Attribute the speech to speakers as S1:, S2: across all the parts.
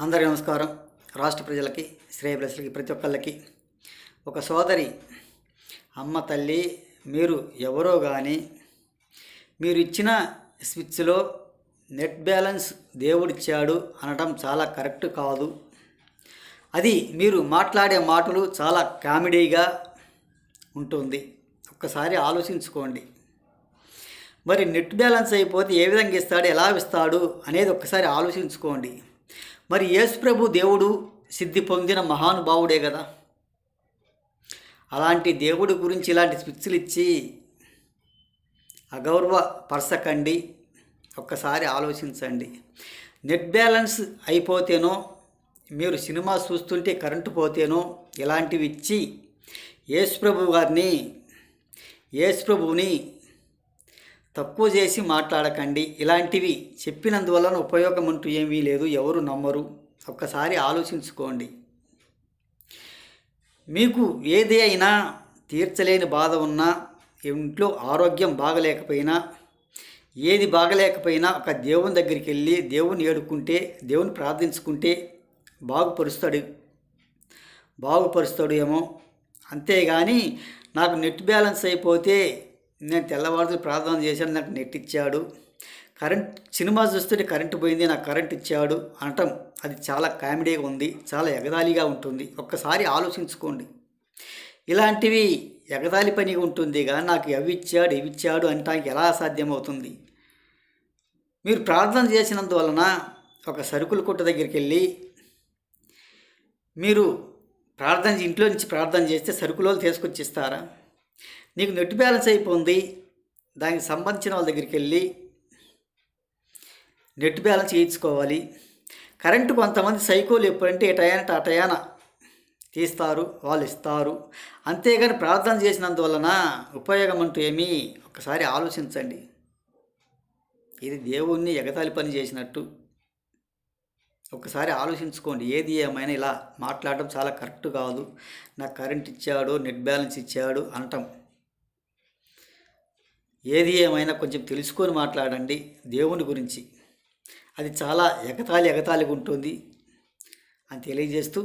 S1: అందరికీ నమస్కారం. రాష్ట్ర ప్రజలకి, శ్రేయభిలాషులకి, ప్రతి ఒక్కళ్ళకి ఒక సోదరి, అమ్మ తల్లి, మీరు ఎవరో కానీ మీరు ఇచ్చిన స్విచ్లో నెట్ బ్యాలెన్స్ దేవుడిచ్చాడు అనడం చాలా కరెక్ట్ కాదు. అది మీరు మాట్లాడే మాటలు చాలా కామెడీగా ఉంటుంది. ఒక్కసారి ఆలోచించుకోండి. మరి నెట్ బ్యాలెన్స్ అయిపోతే ఏ విధంగా ఇస్తాడు, ఎలా ఇస్తాడు అనేది ఒక్కసారి ఆలోచించుకోండి. మరి యేసుప్రభు దేవుడు సిద్ధి పొందిన మహానుభావుడే కదా. అలాంటి దేవుడి గురించి ఇలాంటి స్విచ్లు ఇచ్చి అగౌరవపరచకండి. ఒక్కసారి ఆలోచించండి. నెట్ బ్యాలెన్స్ అయిపోతేనో, మీరు సినిమా చూస్తుంటే కరెంటు పోతేనో ఇలాంటివి ఇచ్చి యేసుప్రభువుని తక్కువ చేసి మాట్లాడకండి. ఇలాంటివి చెప్పినందువలన ఉపయోగం అంటూ ఏమీ లేదు, ఎవరు నమ్మరు. ఒక్కసారి ఆలోచించుకోండి. మీకు ఏది అయినా తీర్చలేని బాధ ఉన్నా, ఇంట్లో ఆరోగ్యం బాగలేకపోయినా, ఏది బాగలేకపోయినా ఒక దేవుని దగ్గరికి వెళ్ళి దేవుని ఏడుకుంటే, దేవుని ప్రార్థించుకుంటే బాగుపరుస్తాడు ఏమో. అంతేగాని నాకు నెట్ బ్యాలెన్స్ అయిపోతే నేను తెల్లవారులు ప్రార్థన చేశాను, నాకు నెట్ ఇచ్చాడు, సినిమా చూస్తుంటే కరెంటు పోయింది, నాకు కరెంట్ ఇచ్చాడు అనటం అది చాలా కామెడీగా ఉంది, చాలా ఎగతాళిగా ఉంటుంది. ఒక్కసారి ఆలోచించుకోండి. ఇలాంటివి ఎగతాళి పనిగా ఉంటుంది కానీ నాకు ఇవి ఇచ్చాడు అనటానికి ఎలా సాధ్యమవుతుంది? మీరు ప్రార్థన చేసినందువలన ఒక సరుకుల కొట్టు దగ్గరికి వెళ్ళి మీరు ఇంట్లో నుంచి ప్రార్థన చేస్తే సరుకులు తీసుకొచ్చి ఇస్తారా? నీకు నెట్ బ్యాలెన్స్ అయిపోయింది, దానికి సంబంధించిన వాళ్ళ దగ్గరికి వెళ్ళి నెట్ బ్యాలెన్స్ చేయించుకోవాలి. కరెంటు కొంతమంది సైకోలు ఎప్పుడంటే టయాన తీస్తారు, వాళ్ళు ఇస్తారు. అంతేగాని ప్రార్థన చేసినందువలన ఉపయోగం అంటూ ఏమీ ఒకసారి ఆలోచించండి. ఇది దేవుణ్ణి ఎగతాళి పని చేసినట్టు. ఒకసారి ఆలోచించుకోండి. ఏది ఏమైనా ఇలా మాట్లాడటం చాలా కరెక్ట్ కాదు. నాకు కరెంట్ ఇచ్చాడు, నెట్ బ్యాలెన్స్ ఇచ్చాడు అనటం. ఏది ఏమైనా కొంచెం తెలుసుకొని మాట్లాడండి దేవుని గురించి. అది చాలా ఎగతాళిగా ఉంటుంది అని తెలియజేస్తూ,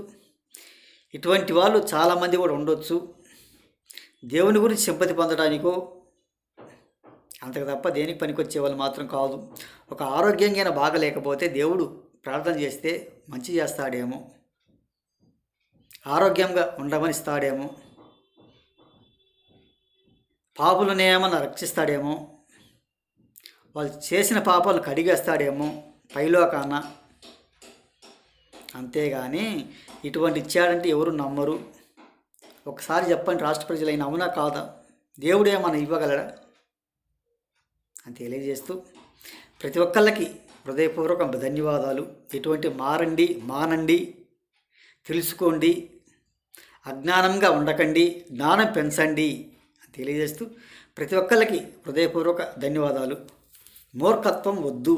S1: ఇటువంటి వాళ్ళు చాలామంది కూడా ఉండొచ్చు. దేవుని గురించి సింపతి పొందడానికో అంతకు తప్ప దేనికి పనికొచ్చే వాళ్ళు మాత్రం కాదు. ఒక ఆరోగ్యంగా బాగలేకపోతే దేవుడు ప్రార్థన చేస్తే మంచి చేస్తాడేమో, ఆరోగ్యంగా ఉండమని ఇస్తాడేమో, పాపులను ఏమన్నా రక్షిస్తాడేమో, వాళ్ళు చేసిన పాపాలను కడిగేస్తాడేమో పైలోకాన. అంతేగాని ఇటువంటి ఇచ్చాడంటే ఎవరు నమ్మరు. ఒకసారి చెప్పండి రాష్ట్ర ప్రజలైన, అవునా కాదా? దేవుడు ఏమన్నా ఇవ్వగలడా అని తెలియజేస్తూ, ప్రతి ఒక్కళ్ళకి హృదయపూర్వక ధన్యవాదాలు. ఇటువంటి మానండి, తెలుసుకోండి, అజ్ఞానంగా ఉండకండి, జ్ఞానం పెంచండి అని తెలియజేస్తూ ప్రతి ఒక్కళ్ళకి హృదయపూర్వక ధన్యవాదాలు. మూర్ఖత్వం వద్దు.